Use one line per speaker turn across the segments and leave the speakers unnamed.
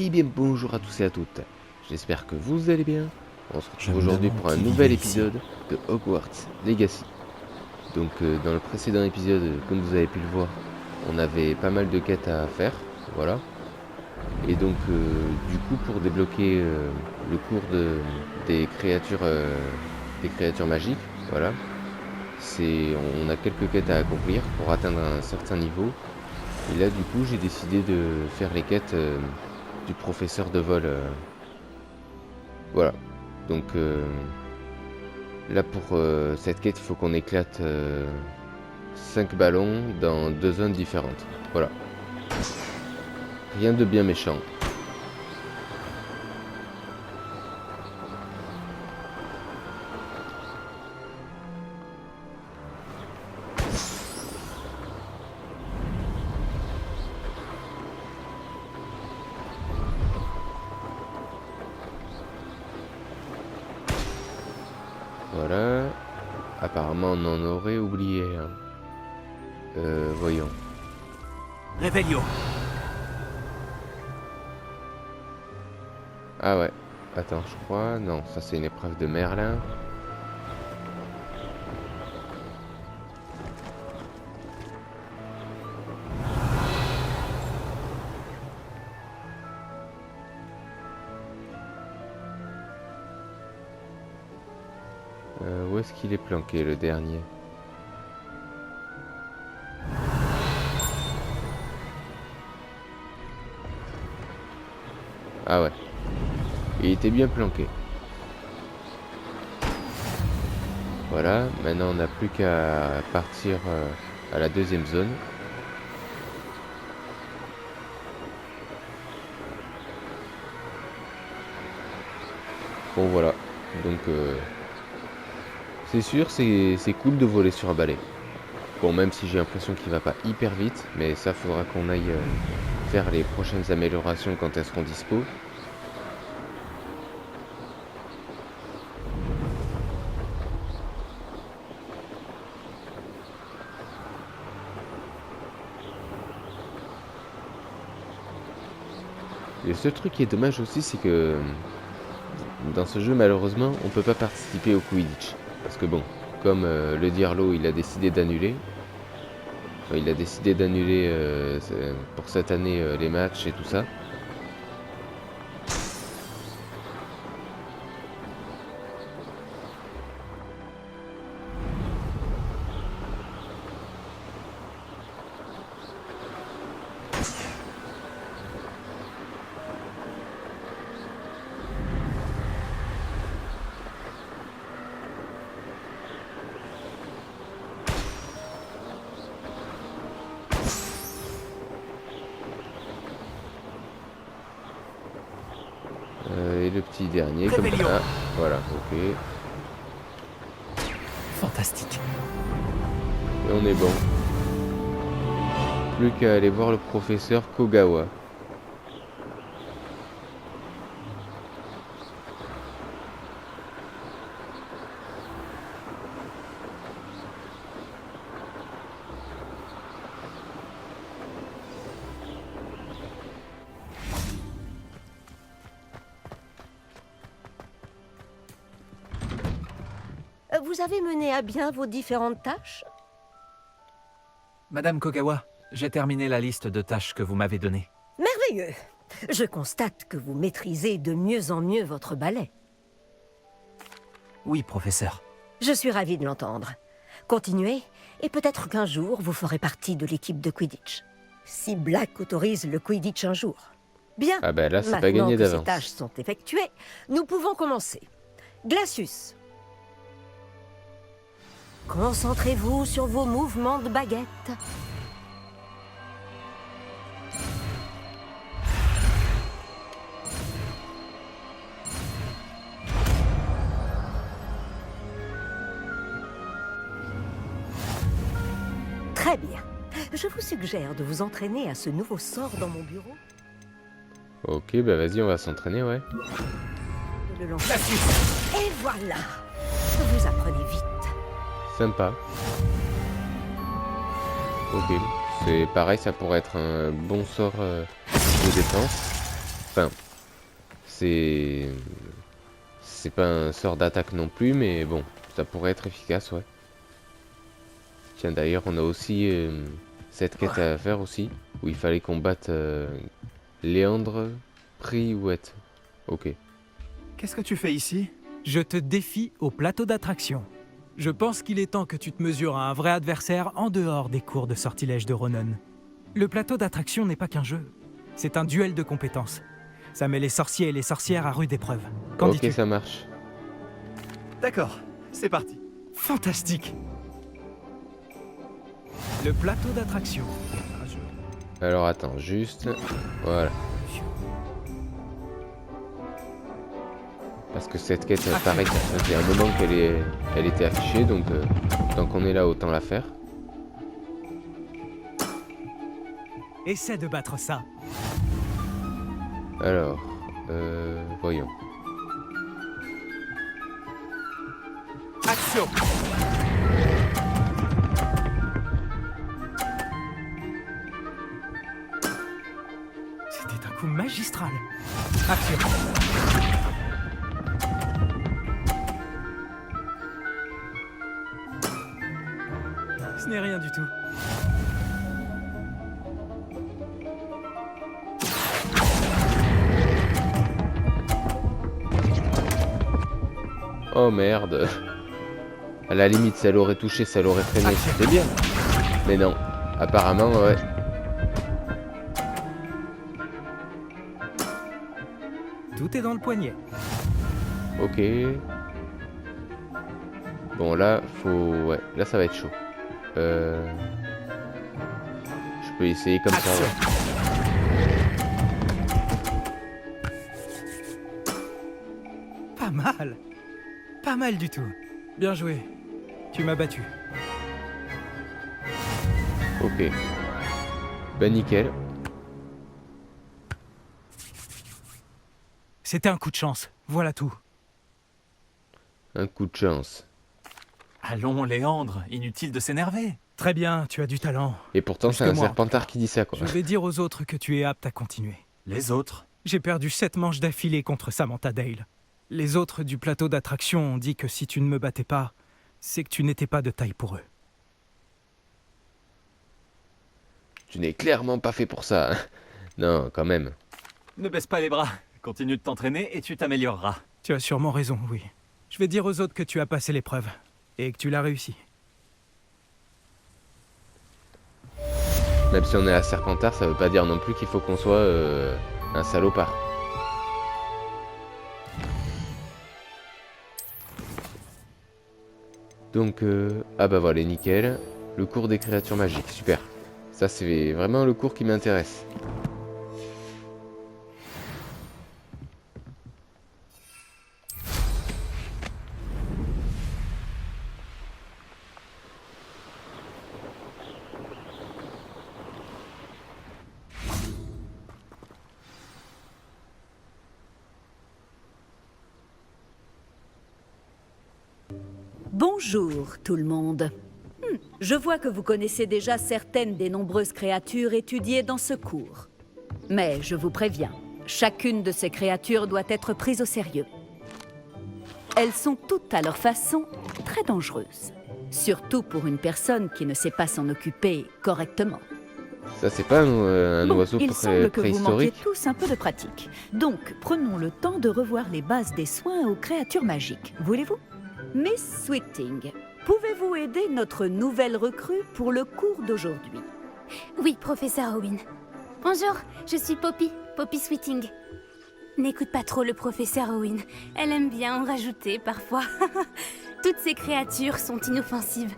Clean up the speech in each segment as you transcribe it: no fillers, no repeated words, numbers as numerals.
Eh bien bonjour à tous et à toutes, j'espère que vous allez bien. On se
Je
retrouve
me
aujourd'hui
demande
pour un
qui
nouvel
vivait ici.
épisode de Hogwarts Legacy. Donc dans le précédent épisode, comme vous avez pu le voir, on avait pas mal de quêtes à faire, voilà. Et donc du coup pour débloquer le cours des créatures magiques, voilà, on a quelques quêtes à accomplir pour atteindre un certain niveau. Et là du coup j'ai décidé de faire les quêtes du professeur de vol. Voilà. Donc là pour cette quête, il faut qu'on éclate 5 ballons dans 2 zones différentes. Voilà. Rien de bien méchant. Voilà. Apparemment on en aurait oublié un. Voyons.
Réveillon.
Ah ouais. Attends, je crois. Non, ça c'est une épreuve de Merlin. Où est-ce qu'il est planqué le dernier? Ah ouais. Il était bien planqué. Voilà. Maintenant on n'a plus qu'à partir à la deuxième zone. Bon voilà. Donc c'est sûr, c'est cool de voler sur un balai. Bon, même si j'ai l'impression qu'il va pas hyper vite, mais ça faudra qu'on aille faire les prochaines améliorations quand elles seront dispo. Le seul truc qui est dommage aussi, c'est que dans ce jeu, malheureusement, on peut pas participer au Quidditch. Parce que bon, comme le Diarlo, il a décidé d'annuler. Enfin, il a décidé d'annuler pour cette année les matchs et tout ça. Et le petit dernier, comme
Réveillon.
ça. Voilà, ok.
Fantastique.
Et on est bon. Plus qu'à aller voir le professeur Kogawa.
Vous avez mené à bien vos différentes tâches?
Madame Kogawa, j'ai terminé la liste de tâches que vous m'avez donnée.
Merveilleux! Je constate que vous maîtrisez de mieux en mieux votre ballet.
Oui, professeur.
Je suis ravie de l'entendre. Continuez, et peut-être qu'un jour, vous ferez partie de l'équipe de Quidditch. Si Black autorise le Quidditch un jour. Bien,
Ah bah là, c'est pas
maintenant
gagné
que ces
d'avance.
tâches sont effectuées, nous pouvons commencer. Glacius. Concentrez-vous sur vos mouvements de baguette. Très bien. Je vous suggère de vous entraîner à ce nouveau sort dans mon bureau.
Ok, bah vas-y, on va s'entraîner, ouais.
De le lancer. Et voilà. Vous apprenez vite.
Sympa. Ok, c'est pareil, ça pourrait être un bon sort de défense. Enfin, c'est... C'est pas un sort d'attaque non plus, mais bon, ça pourrait être efficace, ouais. Tiens, d'ailleurs, on a aussi cette quête à faire aussi, où il fallait qu'on batte Léandre Priouette. Ok.
Qu'est-ce que tu fais ici?
Je te défie au plateau d'attraction. Je pense qu'il est temps que tu te mesures à un vrai adversaire en dehors des cours de sortilège de Ronen. Le plateau d'attraction n'est pas qu'un jeu. C'est un duel de compétences. Ça met les sorciers et les sorcières à rude épreuve. Qu'en
Ok,
dis-tu?
ça marche.
D'accord, c'est parti.
Fantastique! Le plateau d'attraction.
Alors attends, juste... Voilà. Parce que cette quête, pareil, ça faisait un moment elle était affichée, donc tant qu'on est là, autant la faire.
Essaie de battre ça.
Alors, voyons.
Action! C'était un coup magistral. Action! Ce n'est rien du tout.
Oh merde. À la limite, si elle aurait touché, ça l'aurait freiné, c'était bien. Mais non, apparemment, ouais.
Tout est dans le poignet.
Ok. Bon, là, faut... Ouais, là, ça va être chaud. Je peux essayer comme ça, ouais.
Pas mal. Pas mal du tout. Bien joué. Tu m'as battu.
Ok. Bah nickel.
C'était un coup de chance. Voilà tout.
Un coup de chance.
Allons, Léandre. Inutile de s'énerver. Très bien, tu as du talent.
Et pourtant,
Plus
c'est
que
un
moi.
serpentard qui dit ça, quoi.
Je vais dire aux autres que tu es apte à continuer.
Les autres?
J'ai perdu 7 manches d'affilée contre Samantha Dale. Les autres du plateau d'attraction ont dit que si tu ne me battais pas, c'est que tu n'étais pas de taille pour eux.
Tu n'es clairement pas fait pour ça, hein. Non, quand même.
Ne baisse pas les bras. Continue de t'entraîner et tu t'amélioreras.
Tu as sûrement raison, oui. Je vais dire aux autres que tu as passé l'épreuve et que tu l'as réussi.
Même si on est à Serpentard, ça veut pas dire non plus qu'il faut qu'on soit un salopard. Donc, ah bah voilà, nickel. Le cours des créatures magiques, super. Ça, c'est vraiment le cours qui m'intéresse.
Bonjour tout le monde. Je vois que vous connaissez déjà certaines des nombreuses créatures étudiées dans ce cours. Mais je vous préviens, chacune de ces créatures doit être prise au sérieux. Elles sont toutes à leur façon très dangereuses. Surtout pour une personne qui ne sait pas s'en occuper correctement.
Ça, c'est pas un
Bon,
oiseau
il semble que vous manquiez
préhistorique?
tous un peu de pratique. Donc, prenons le temps de revoir les bases des soins aux créatures magiques. Voulez-vous? Miss Sweeting, pouvez-vous aider notre nouvelle recrue pour le cours d'aujourd'hui?
Oui, professeur Owen. Bonjour, je suis Poppy, Poppy Sweeting. N'écoute pas trop le professeur Owen. Elle aime bien en rajouter parfois. Toutes ces créatures sont inoffensives.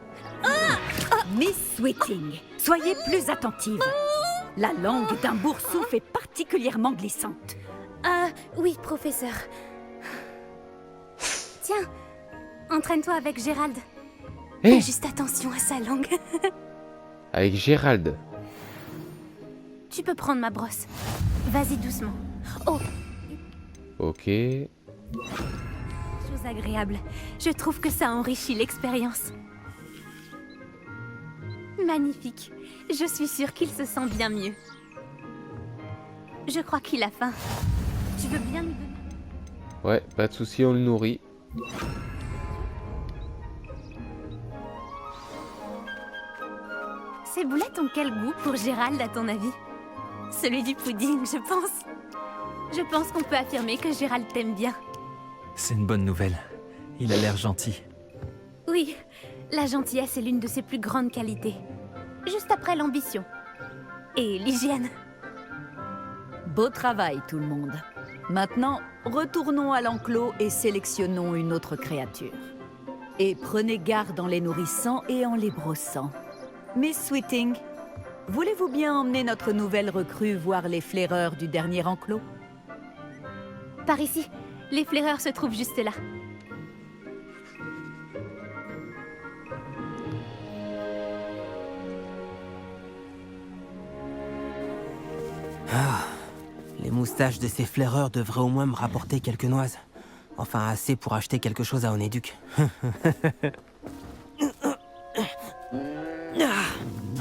Miss Sweeting, soyez plus attentive. La langue d'un boursouf est particulièrement glissante.
Oui, professeur. Tiens, entraîne-toi avec Gérald.
Eh,
Fais juste attention à sa langue.
avec Gérald.
Tu peux prendre ma brosse. Vas-y doucement. Oh,
Ok.
chose agréable. Je trouve que ça enrichit l'expérience. Magnifique. Je suis sûre qu'il se sent bien mieux. Je crois qu'il a faim. Tu veux bien nous donner...
Ouais, pas de souci, on le nourrit.
Ces boulettes ont quel goût pour Gérald, à ton avis? Celui du pudding, je pense. Je pense qu'on peut affirmer que Gérald t'aime bien.
C'est une bonne nouvelle. Il a l'air gentil.
Oui, la gentillesse est l'une de ses plus grandes qualités. Juste après l'ambition. Et l'hygiène.
Beau travail, tout le monde. Maintenant, retournons à l'enclos et sélectionnons une autre créature. Et prenez garde en les nourrissant et en les brossant. Miss Sweeting, voulez-vous bien emmener notre nouvelle recrue voir les flaireurs du dernier enclos?
Par ici, les flaireurs se trouvent juste là.
Les moustaches de ces flaireurs devraient au moins me rapporter quelques noises. Enfin, assez pour acheter quelque chose à Onéduc.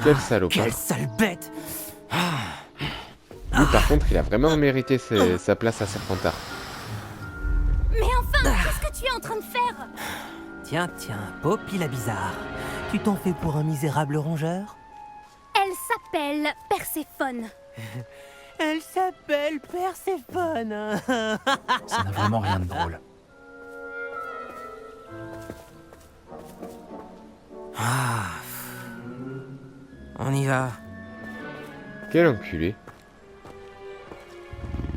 Quel salopard.
Quelle sale bête!
Lui, par contre, il a vraiment mérité sa place à Serpentard.
Mais enfin, qu'est-ce que tu es en train de faire?
Tiens, Poppy la bizarre. Tu t'en fais pour un misérable rongeur?
Elle s'appelle Perséphone.
Elle s'appelle Perséphone.
Ça n'a vraiment rien de drôle.
On y va.
Quel enculé.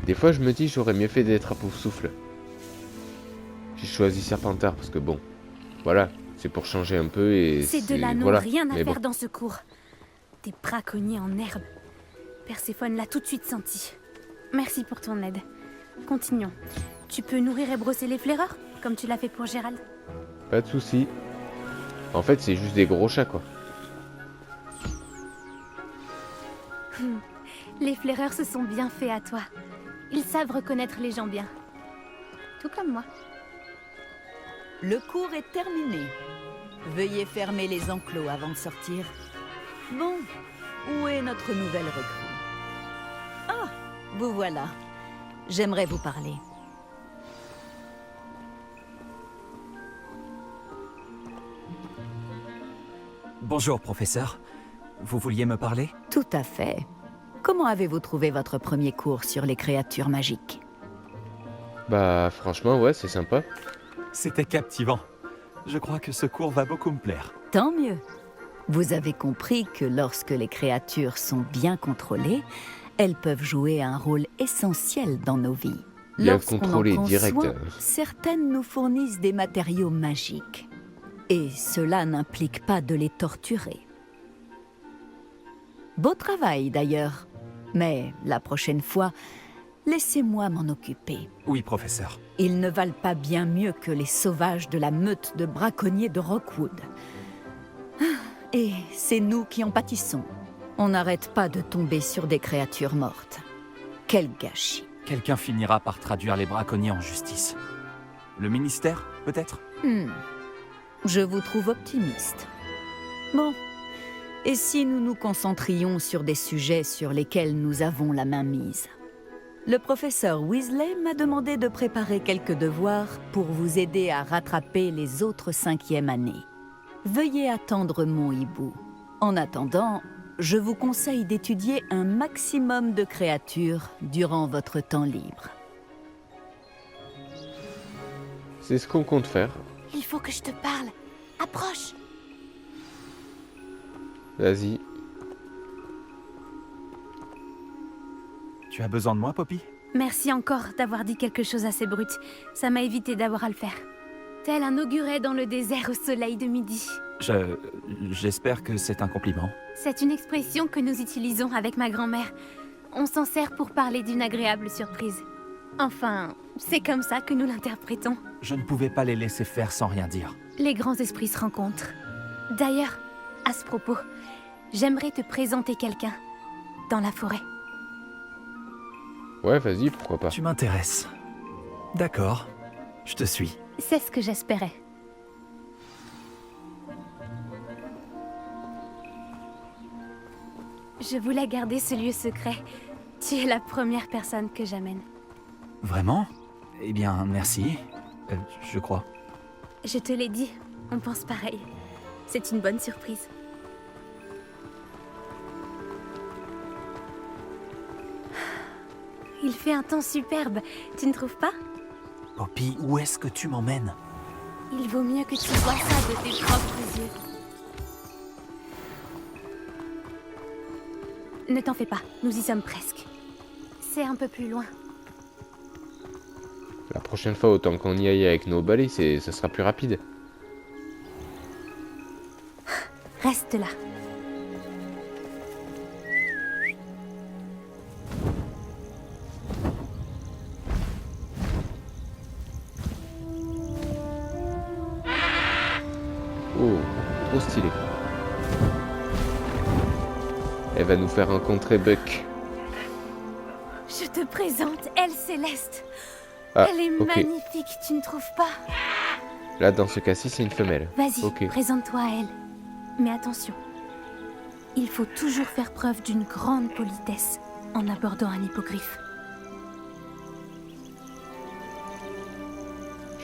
Des fois, je me dis, j'aurais mieux fait d'être à Poufsouffle. J'ai choisi Serpentard parce que bon, voilà, c'est pour changer un peu et
Ces deux-là n'ont
voilà.
rien à
Mais
faire
bon.
dans ce cours. Des braconniers en herbe. Perséphone l'a tout de suite senti. Merci pour ton aide. Continuons. Tu peux nourrir et brosser les flaireurs, comme tu l'as fait pour Gérald?
Pas de soucis. En fait, c'est juste des gros chats, quoi.
Les flaireurs se sont bien faits à toi. Ils savent reconnaître les gens bien. Tout comme moi.
Le cours est terminé. Veuillez fermer les enclos avant de sortir. Bon, où est notre nouvelle recrue? Ah, vous voilà. J'aimerais vous parler.
Bonjour, professeur. Vous vouliez me parler?
Tout à fait. Comment avez-vous trouvé votre premier cours sur les créatures magiques?
Bah, franchement, ouais, c'est sympa.
C'était captivant. Je crois que ce cours va beaucoup me plaire.
Tant mieux. Vous avez compris que lorsque les créatures sont bien contrôlées, elles peuvent jouer un rôle essentiel dans nos vies.
Bien
Lorsqu'on en
contrôlé,
prend
direct.
soin, certaines nous fournissent des matériaux magiques. Et cela n'implique pas de les torturer. Beau travail d'ailleurs. Mais la prochaine fois, laissez-moi m'en occuper.
Oui, professeur.
Ils ne valent pas bien mieux que les sauvages de la meute de braconniers de Rockwood. Et c'est nous qui en pâtissons. On n'arrête pas de tomber sur des créatures mortes. Quel gâchis.
Quelqu'un finira par traduire les braconniers en justice. Le ministère, peut-être?
Je vous trouve optimiste. Bon, et si nous nous concentrions sur des sujets sur lesquels nous avons la main mise? Le professeur Weasley m'a demandé de préparer quelques devoirs pour vous aider à rattraper les autres 5e années. Veuillez attendre mon hibou. En attendant, je vous conseille d'étudier un maximum de créatures durant votre temps libre.
C'est ce qu'on compte faire.
Il faut que je te parle. Approche.
Vas-y.
Tu as besoin de moi, Poppy?
Merci encore d'avoir dit quelque chose assez brut. Ça m'a évité d'avoir à le faire. Tel un auguret dans le désert au soleil de midi.
J'espère que c'est un compliment.
C'est une expression que nous utilisons avec ma grand-mère. On s'en sert pour parler d'une agréable surprise. Enfin, c'est comme ça que nous l'interprétons.
Je ne pouvais pas les laisser faire sans rien dire.
Les grands esprits se rencontrent. D'ailleurs, à ce propos, j'aimerais te présenter quelqu'un dans la forêt.
Ouais, vas-y, pourquoi pas.
Tu m'intéresses. D'accord, je te suis.
C'est ce que j'espérais. Je voulais garder ce lieu secret. Tu es la première personne que j'amène.
Vraiment? Eh bien, merci. Je crois.
Je te l'ai dit, on pense pareil. C'est une bonne surprise. Il fait un temps superbe, tu ne trouves pas?
Poppy, où est-ce que tu m'emmènes?
Il vaut mieux que tu vois ça de tes propres yeux. Ne t'en fais pas, nous y sommes presque. C'est un peu plus loin.
La prochaine fois, autant qu'on y aille avec nos balais, ça sera plus rapide.
Reste là.
Oh, trop stylé. Elle va nous faire rencontrer Buck.
Je te présente Elle Céleste.
Ah,
Elle est
ok.
magnifique, tu ne trouves pas?
Là, dans ce cas-ci, c'est une femelle.
Vas-y,
Ok.
présente-toi à elle. Mais attention, il faut toujours faire preuve d'une grande politesse en abordant un hippogriffe.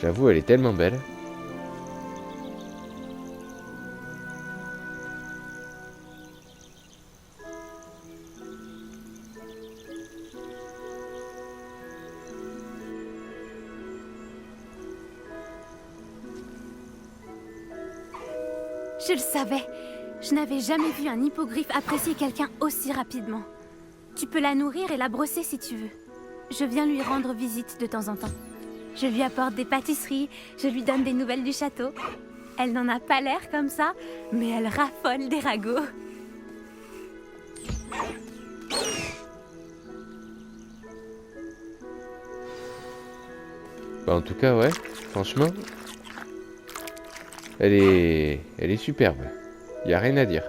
J'avoue, elle est tellement belle.
Je le savais. Je n'avais jamais vu un hippogriffe apprécier quelqu'un aussi rapidement. Tu peux la nourrir et la brosser si tu veux. Je viens lui rendre visite de temps en temps. Je lui apporte des pâtisseries, je lui donne des nouvelles du château. Elle n'en a pas l'air comme ça, mais elle raffole des ragots.
Bah, en tout cas, ouais, franchement, elle est superbe. Y a rien à dire.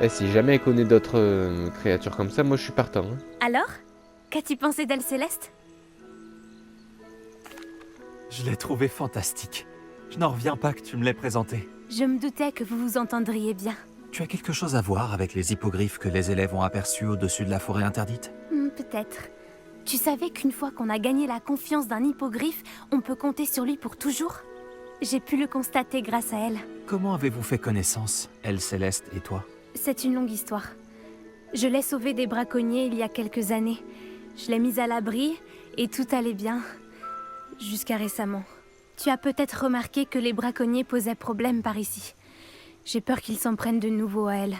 Eh, si jamais elle connaît d'autres créatures comme ça, moi je suis partant. Hein.
Alors, qu'as-tu pensé d'Elle Céleste?
Je l'ai trouvé fantastique. Je n'en reviens pas que tu me l'aies présenté.
Je me doutais que vous vous entendriez bien.
Tu as quelque chose à voir avec les hippogriffes que les élèves ont aperçus au-dessus de la forêt interdite?
Peut-être. Tu savais qu'une fois qu'on a gagné la confiance d'un hippogriffe, on peut compter sur lui pour toujours? J'ai pu le constater grâce à elle.
Comment avez-vous fait connaissance, Elle Céleste et toi?
C'est une longue histoire. Je l'ai sauvée des braconniers il y a quelques années. Je l'ai mise à l'abri et tout allait bien. Jusqu'à récemment. Tu as peut-être remarqué que les braconniers posaient problème par ici. J'ai peur qu'ils s'en prennent de nouveau à elle.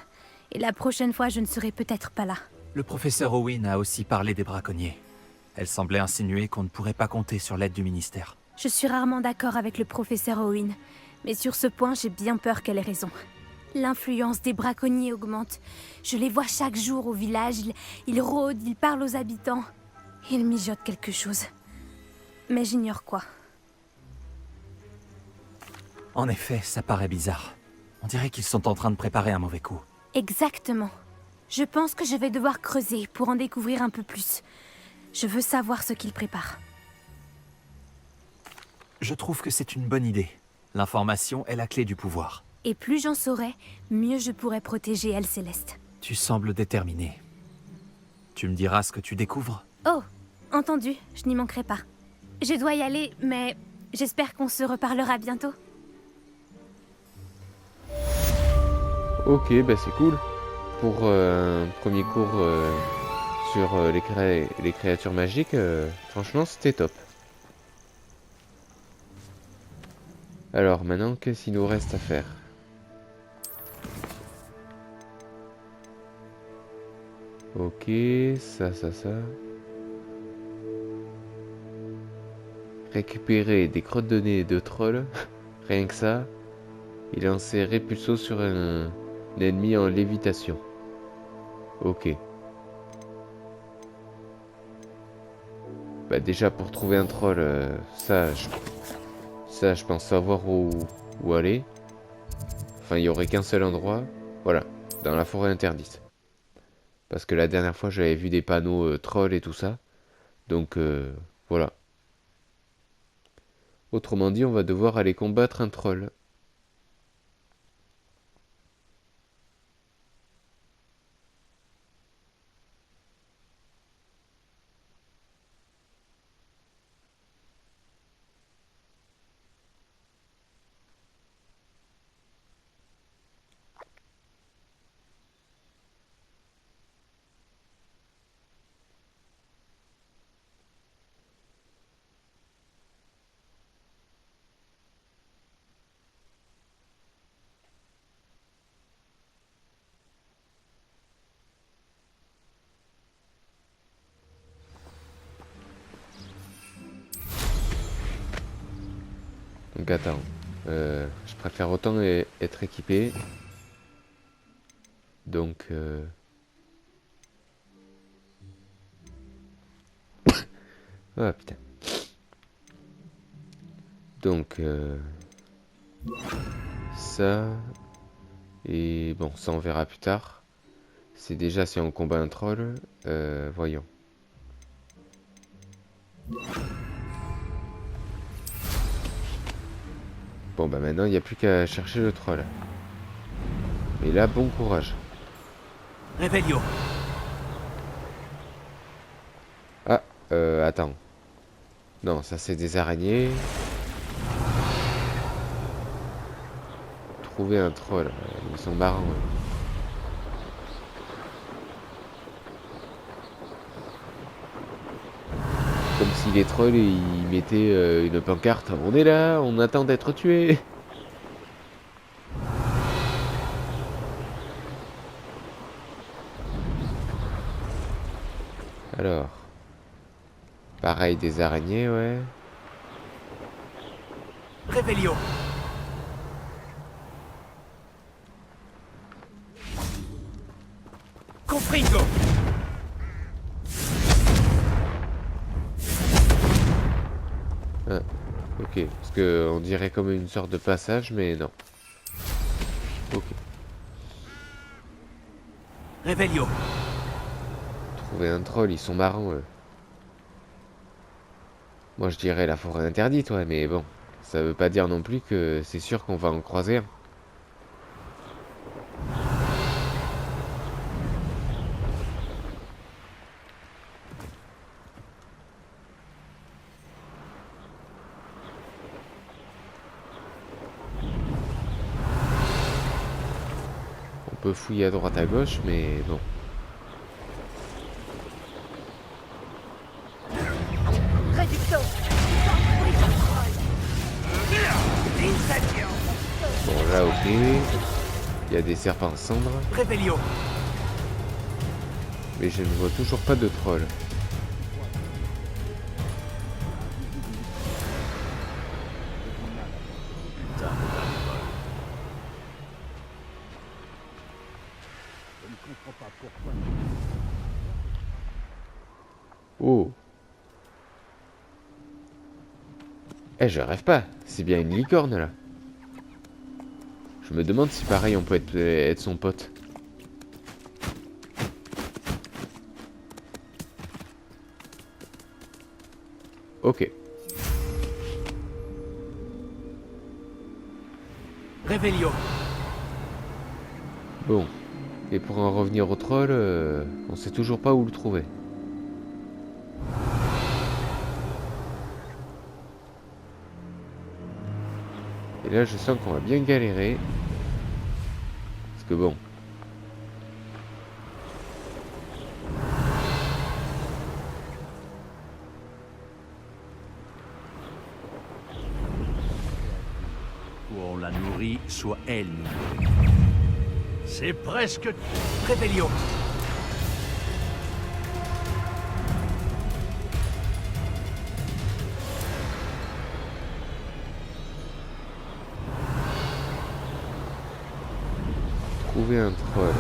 Et la prochaine fois, je ne serai peut-être pas là.
Le professeur Owen a aussi parlé des braconniers. Elle semblait insinuer qu'on ne pourrait pas compter sur l'aide du ministère.
Je suis rarement d'accord avec le professeur Owen. Mais sur ce point, j'ai bien peur qu'elle ait raison. L'influence des braconniers augmente. Je les vois chaque jour au village. Ils rôdent, ils parlent aux habitants. Ils mijotent quelque chose. Mais j'ignore quoi.
En effet, ça paraît bizarre. On dirait qu'ils sont en train de préparer un mauvais coup.
Exactement. Je pense que je vais devoir creuser pour en découvrir un peu plus. Je veux savoir ce qu'ils préparent.
Je trouve que c'est une bonne idée. L'information est la clé du pouvoir.
Et plus j'en saurai, mieux je pourrai protéger Elle Céleste.
Tu sembles déterminé. Tu me diras ce que tu découvres?
Oh, entendu, je n'y manquerai pas. Je dois y aller, mais j'espère qu'on se reparlera bientôt.
Ok, bah c'est cool. Pour un premier cours sur les créatures magiques, franchement c'était top. Alors maintenant, qu'est-ce qu'il nous reste à faire? Ok, ça. Récupérer des crottes de nez de troll, rien que ça. Et lancer Répulso sur un ennemi en lévitation. Ok. Bah déjà pour trouver un troll, ça je pense savoir où aller. Enfin il n'y aurait qu'un seul endroit. Voilà, dans la forêt interdite. Parce que la dernière fois j'avais vu des panneaux trolls et tout ça. Donc voilà. Autrement dit, on va devoir aller combattre un troll. Donc attends, je préfère autant être équipé. Donc ah putain. Donc ça et bon, ça on verra plus tard. C'est déjà si on combat un troll. Voyons. Bon bah maintenant il n'y a plus qu'à chercher le troll. Mais là bon courage.
Revelio.
Ah attends. Non ça c'est des araignées. Trouver un troll. Ils sont marrants. Comme si les trolls ils mettaient une pancarte. On est là, on attend d'être tués. Alors. Pareil des araignées, ouais.
Revelio. Confringo.
Ah, ok. Parce que on dirait comme une sorte de passage, mais non. Ok.
Revelio.
Trouver un troll, ils sont marrants, eux. Moi, je dirais la forêt interdite, ouais, mais bon. Ça veut pas dire non plus que c'est sûr qu'on va en croiser un. On peut fouiller à droite à gauche, mais bon. Bon là ok. Il y a des serpents en cendres.
Revelio.
Mais je ne vois toujours pas de troll. Oh. Eh, je rêve pas. C'est bien une licorne là. Je me demande si pareil on peut être son pote. Ok.
Revelio.
Bon. Et pour en revenir au troll, on sait toujours pas où le trouver. Et là, je sens qu'on va bien galérer. Parce que bon.
Soit on la nourrit, soit elle nous nourrit. C'est presque...
Revelio.
Trouver un troll.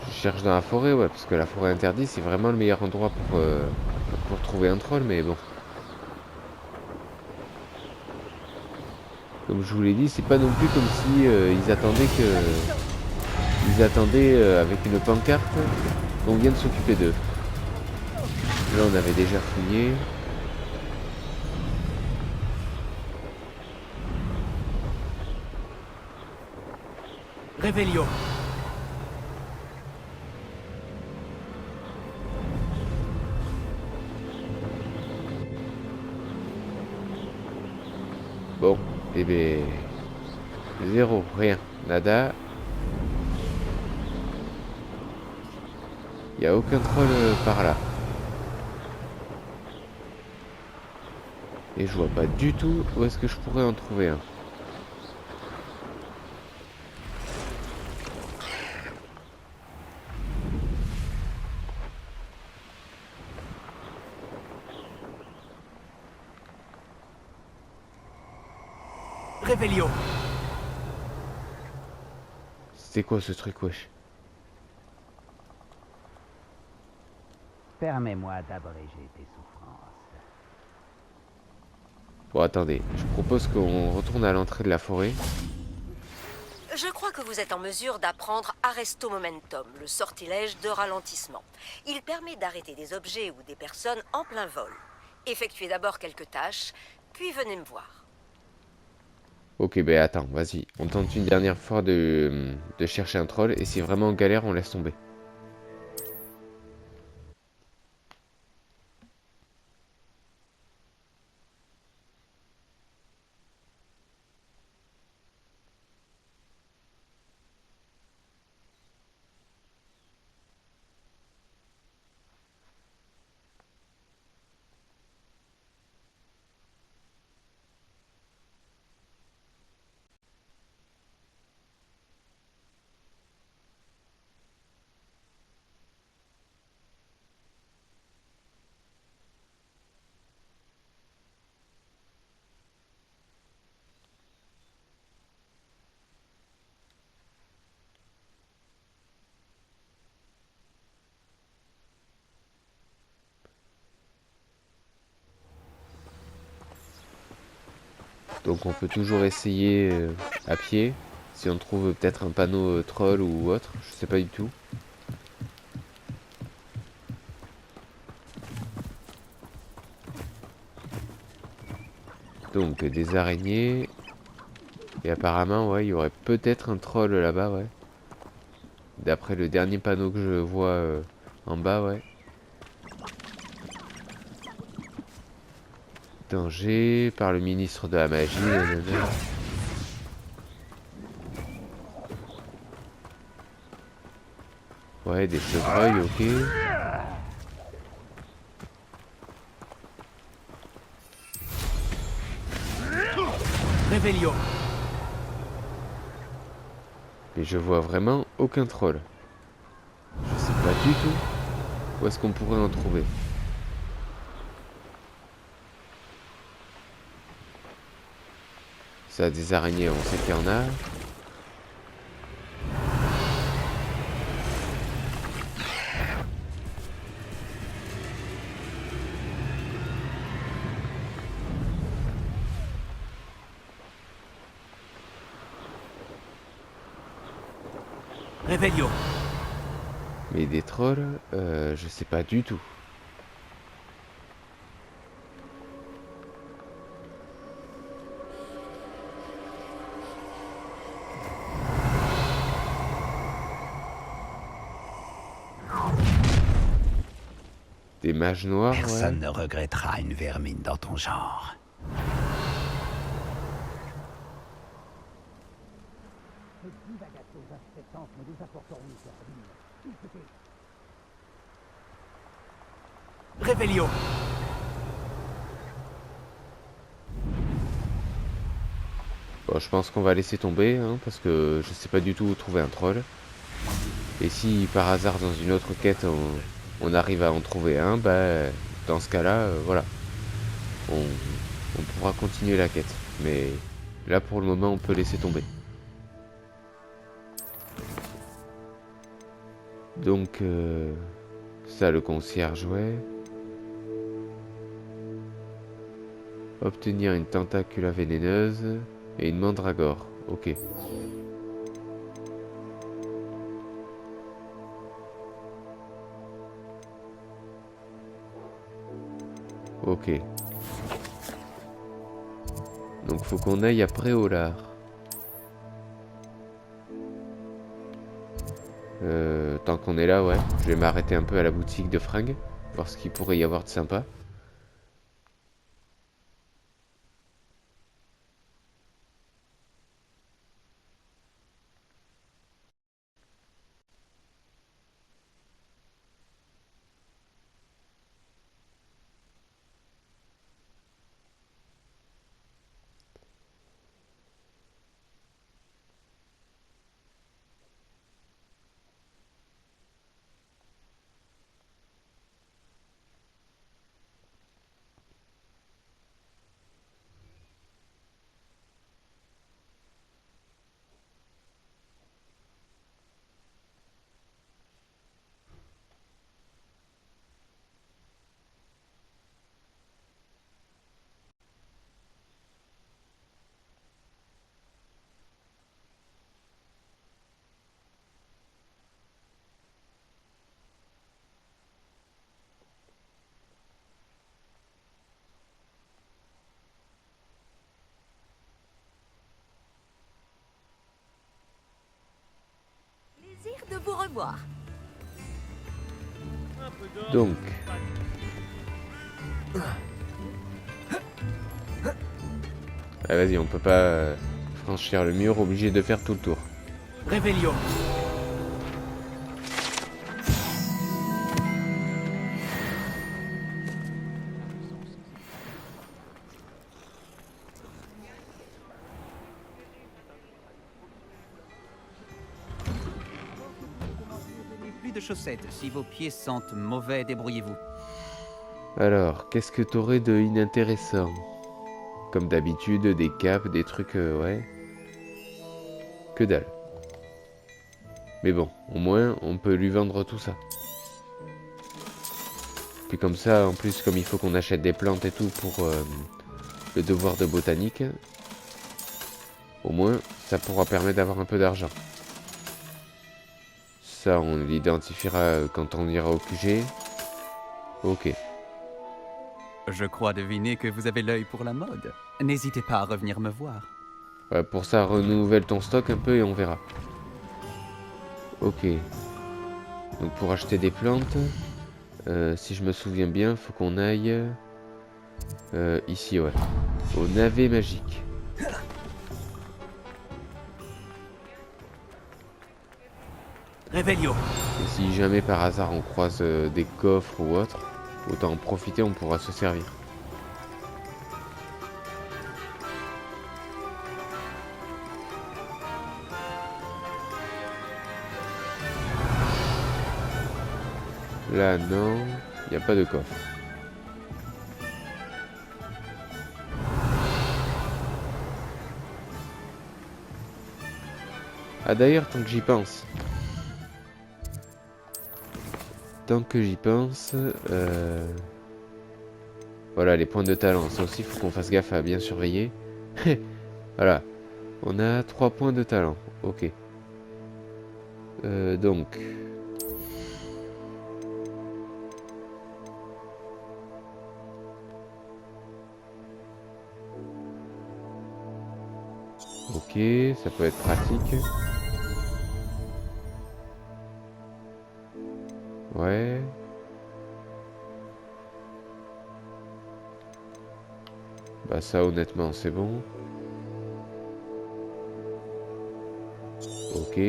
Je cherche dans la forêt, ouais, parce que la forêt interdite, c'est vraiment le meilleur endroit pour trouver un troll, mais bon. Comme je vous l'ai dit, c'est pas non plus comme si ils attendaient avec une pancarte qu'on vienne s'occuper d'eux. Là, on avait déjà fouillé.
Revelio.
Bon, et ben... Zéro, rien, nada. Il n'y a aucun troll par là. Et je vois pas du tout où est-ce que je pourrais en trouver un.
Revelio.
C'était quoi ce truc, wesh?
Permets-moi d'abréger tes souffrances.
Bon, attendez, je propose qu'on retourne à l'entrée de la forêt.
Je crois que vous êtes en mesure d'apprendre Arresto Momentum, le sortilège de ralentissement. Il permet d'arrêter des objets ou des personnes en plein vol. Effectuez d'abord quelques tâches, puis venez me voir.
Ok, ben attends, vas-y. On tente une dernière fois de chercher un troll, et si vraiment en galère, on laisse tomber. Donc on peut toujours essayer à pied, si on trouve peut-être un panneau troll ou autre, je sais pas du tout. Donc des araignées, et apparemment ouais, il y aurait peut-être un troll là-bas, ouais. D'après le dernier panneau que je vois en bas, ouais. Danger par le ministre de la magie. Nanana. Ouais, des chevreuils, ok.
Revelio.
Mais je vois vraiment aucun troll. Je sais pas du tout où est-ce qu'on pourrait en trouver. Ça, des araignées, on sait qu'il y en a.
Revelio.
Mais des trolls, je sais pas du tout. Des mages noirs,
Personne
ouais.
ne regrettera une vermine dans ton genre.
Revelio.
Bon, je pense qu'on va laisser tomber, hein, parce que je sais pas du tout où trouver un troll. Et si par hasard dans une autre quête on arrive à en trouver un, bah dans ce cas-là, voilà. On pourra continuer la quête. Mais là pour le moment on peut laisser tomber. Donc ça le concierge, ouais. Obtenir une tentacula vénéneuse et une mandragore. Ok. Ok. Donc faut qu'on aille à Préolard. Tant qu'on est là, ouais. Je vais m'arrêter un peu à la boutique de fringues. Voir ce qu'il pourrait y avoir de sympa.
Plaisir de vous revoir.
Donc. Ah, vas-y, on peut pas franchir le mur, obligé de faire tout le tour.
Réveillon.
Plus de chaussettes. Si vos pieds sentent mauvais, débrouillez-vous.
Alors, qu'est-ce que t'aurais de inintéressant? Comme d'habitude, des capes, des trucs, ouais. Que dalle. Mais bon, au moins, on peut lui vendre tout ça. Puis comme ça, en plus, comme il faut qu'on achète des plantes et tout pour le devoir de botanique, au moins, ça pourra permettre d'avoir un peu d'argent. Ça, on l'identifiera quand on ira au QG. Ok.
Je crois deviner que vous avez l'œil pour la mode. N'hésitez pas à revenir me voir.
Ouais, pour ça, renouvelle ton stock un peu et on verra. Ok. Donc pour acheter des plantes, si je me souviens bien, faut qu'on aille ici, ouais. Au navet magique.
Réveillon.
Et si jamais par hasard on croise des coffres ou autre, autant en profiter, on pourra se servir. Là, non, il n'y a pas de coffre. Ah d'ailleurs, tant que j'y pense. Voilà, les points de talent. Ça aussi, il faut qu'on fasse gaffe à bien surveiller. Voilà. On a 3 points de talent. Ok. Donc. Ok, ça peut être pratique. Ouais. Bah ça honnêtement c'est bon. Ok.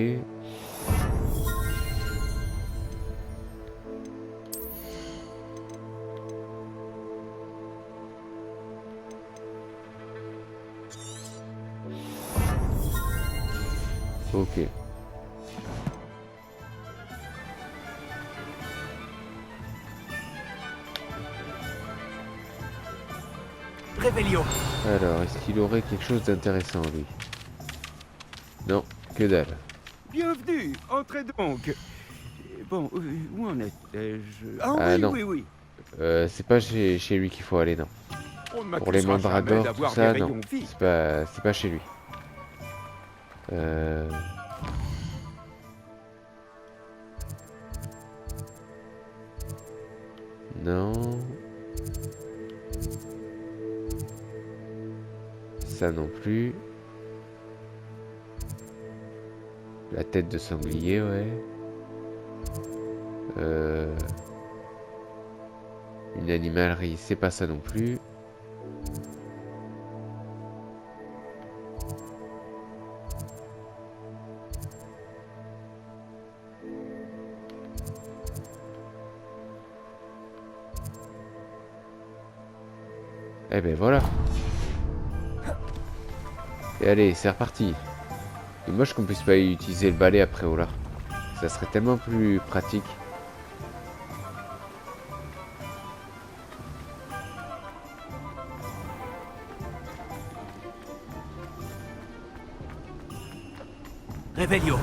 Ok.
Réveillon.
Alors, est-ce qu'il aurait quelque chose d'intéressant, lui? Non, que dalle.
Bienvenue, entrez donc. Bon, où en étais-je? Ah
Ah
oui,
non.
oui.
C'est pas chez lui qu'il faut aller, non.
On ne
Pour les
m'accusera jamais
mandragores, tout
d'avoir
ça,
des
non.
rayons vifs.
C'est pas chez lui. Non. Ça non plus. La tête de sanglier, ouais. Une animalerie, c'est pas ça non plus. Eh ben voilà. Et allez, c'est reparti. Dommage qu'on puisse pas utiliser le balai après Ola. Ça serait tellement plus pratique.
Réveillon.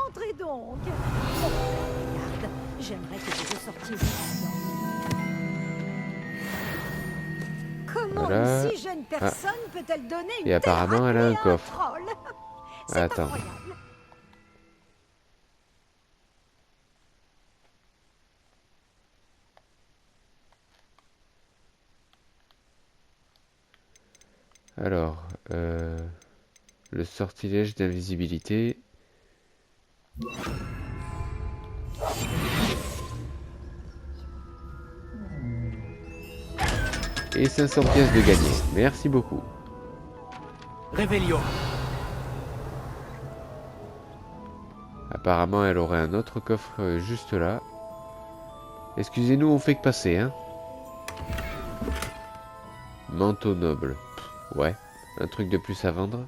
Entrez donc. Regarde, j'aimerais que vous ressortiez d'ici. Comment
Voilà.
une si jeune personne peut-elle donner une
Et apparemment, elle a un
thérapie à
coffre.
troll? C'est
Attends.
incroyable.
Alors, le sortilège d'invisibilité. Et 500 pièces de gagné. Merci beaucoup.
Réveillon.
Apparemment, elle aurait un autre coffre juste là. Excusez-nous, on fait que passer, hein. Manteau noble. Pff, ouais, un truc de plus à vendre.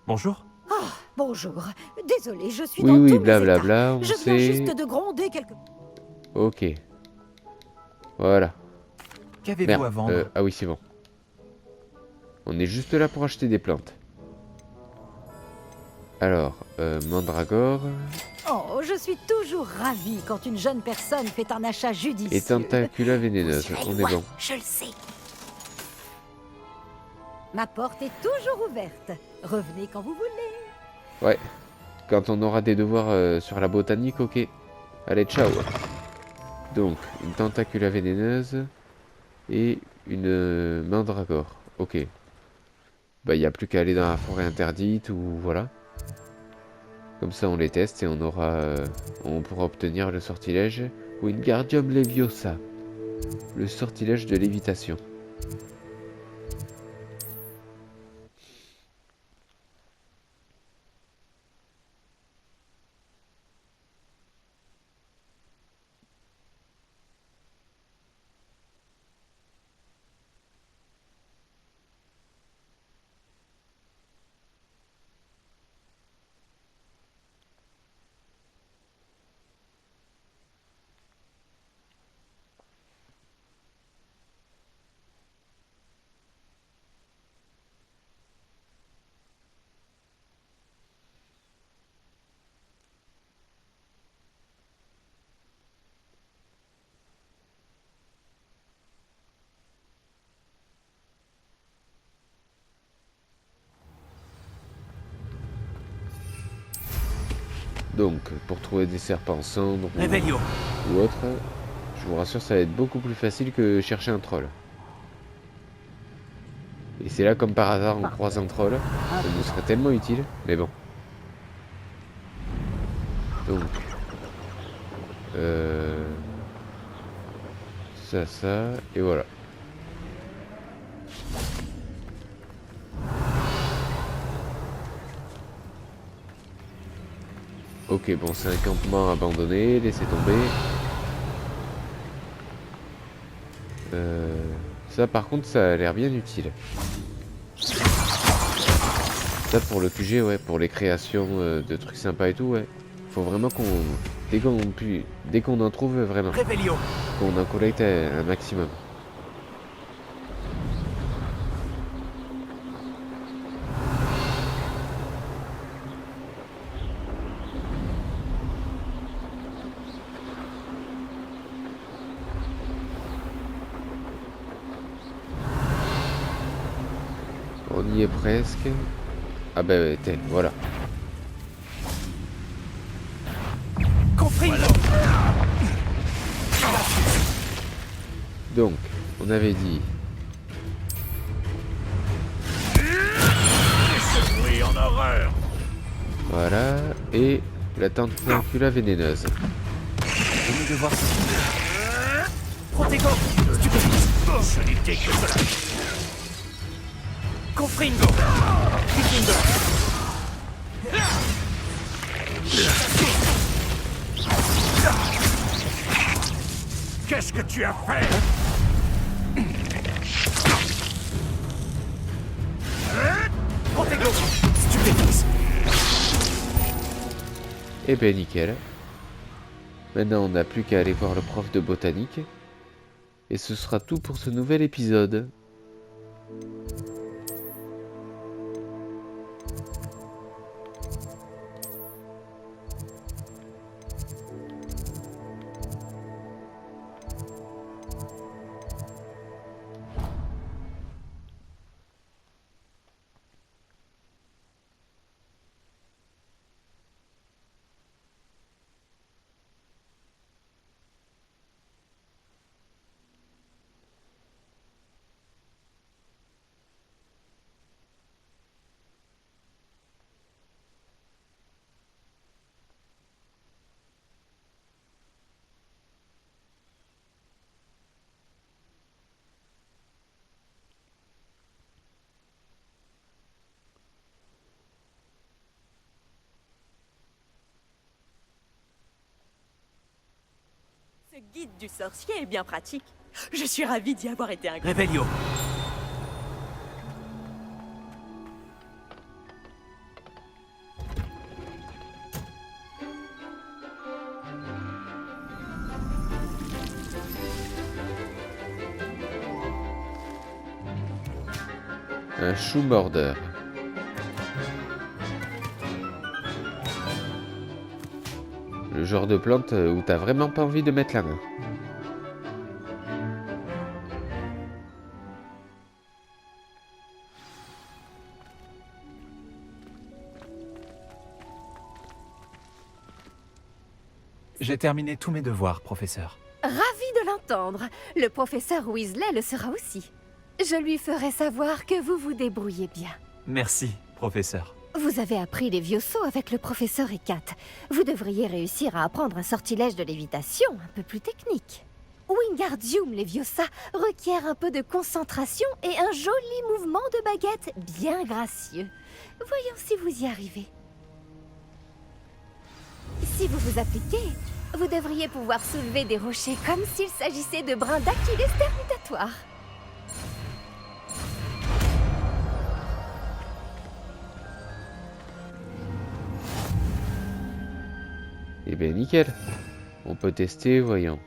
Bonjour.
Ah, bonjour. Désolée, je suis
Oui,
dans
oui,
tous mes
blablabla, on
états. Je viens
sait.
juste de gronder quelque...
Ok. Voilà.
Qu'avez-vous
Merde,
à vendre
ah oui, c'est bon. On est juste là pour acheter des plantes. Alors, mandragore
Oh, je suis toujours ravie quand une jeune personne fait un achat judicieux.
et tentacula vénéneuse.
Vous irez
On est
loin,
bon.
je le sais. Ma porte est toujours ouverte. Revenez quand vous voulez.
Ouais. Quand on aura des devoirs sur la botanique, ok. Allez, ciao. Donc, une tentacula vénéneuse et une mandragore. Ok. Bah, il n'y a plus qu'à aller dans la forêt interdite ou voilà. Comme ça, on les teste et on pourra obtenir le sortilège Wingardium Leviosa. Le sortilège de lévitation. Donc, pour trouver des serpents cendres ou autre, je vous rassure, ça va être beaucoup plus facile que chercher un troll. Et c'est là, comme par hasard, on croise un troll. Ça nous serait tellement utile, mais bon. Donc, ça, et voilà. Ok, bon, c'est un campement abandonné, laissez tomber. Ça, par contre, ça a l'air bien utile. Ça, pour le QG, ouais, pour les créations de trucs sympas et tout, ouais. Faut vraiment qu'on... Dès qu'on en trouve, vraiment. Qu'on en collecte un maximum. On y est presque. Ah bah t'es, voilà. Donc, on avait dit...
En horreur.
Voilà, et la tentacula vénéneuse.
Je vais devoir
Protego. Ce n'était que cela.
Confringo.
Qu'est-ce que tu as fait?
Protego. Stupéfix.
Et ben nickel. Maintenant on n'a plus qu'à aller voir le prof de botanique. Et ce sera tout pour ce nouvel épisode.
Ce guide du sorcier est bien pratique. Je suis ravie d'y avoir été inclus.
Revelio.
Un chou mordeur. Le genre de plante où t'as vraiment pas envie de mettre la main.
J'ai terminé tous mes devoirs, professeur.
Ravi de l'entendre. Le professeur Weasley le sera aussi. Je lui ferai savoir que vous vous débrouillez bien.
Merci, professeur.
Vous avez appris les vieux sauts avec le professeur Hecat. Vous devriez réussir à apprendre un sortilège de lévitation un peu plus technique. Wingardium Leviosa requiert un peu de concentration et un joli mouvement de baguette bien gracieux. Voyons si vous y arrivez. Si vous vous appliquez, vous devriez pouvoir soulever des rochers comme s'il s'agissait de brins d'Achilles permutatoires.
Eh bien nickel. On peut tester, voyons.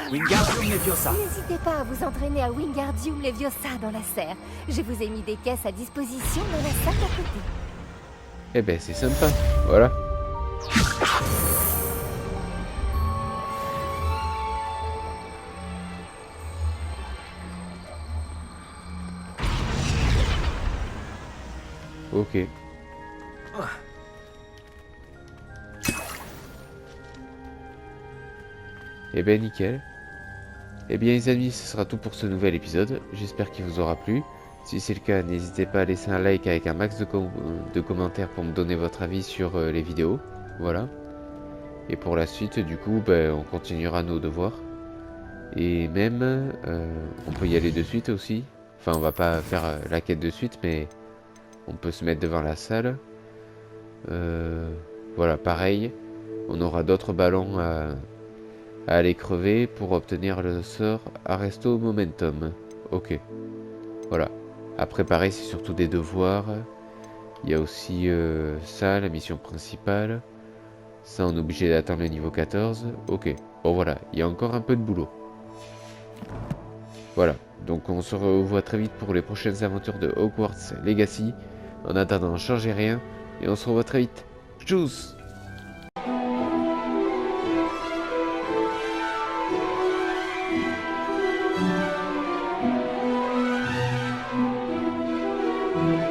Wingardium Leviosa.
N'hésitez pas à vous entraîner à Wingardium Leviosa dans la serre. Je vous ai mis des caisses à disposition dans la salle d'à côté.
Eh ben c'est sympa, voilà. Ok. Eh ben nickel. Eh bien les amis, ce sera tout pour ce nouvel épisode. J'espère qu'il vous aura plu. Si c'est le cas, n'hésitez pas à laisser un like avec un max de commentaires pour me donner votre avis sur les vidéos. Voilà. Et pour la suite, du coup, on continuera nos devoirs. Et même, on peut y aller de suite aussi. Enfin, on va pas faire la quête de suite, mais on peut se mettre devant la salle. Voilà, pareil. On aura d'autres ballons à aller crever pour obtenir le sort Arresto Momentum. Ok. Voilà. Après, pareil, c'est surtout des devoirs. Il y a aussi ça, la mission principale. Ça, on est obligé d'attendre le niveau 14. Ok. Bon, voilà. Il y a encore un peu de boulot. Voilà. Donc, on se revoit très vite pour les prochaines aventures de Hogwarts Legacy. En attendant, changez rien. Et on se revoit très vite. Tchuss!
Bye.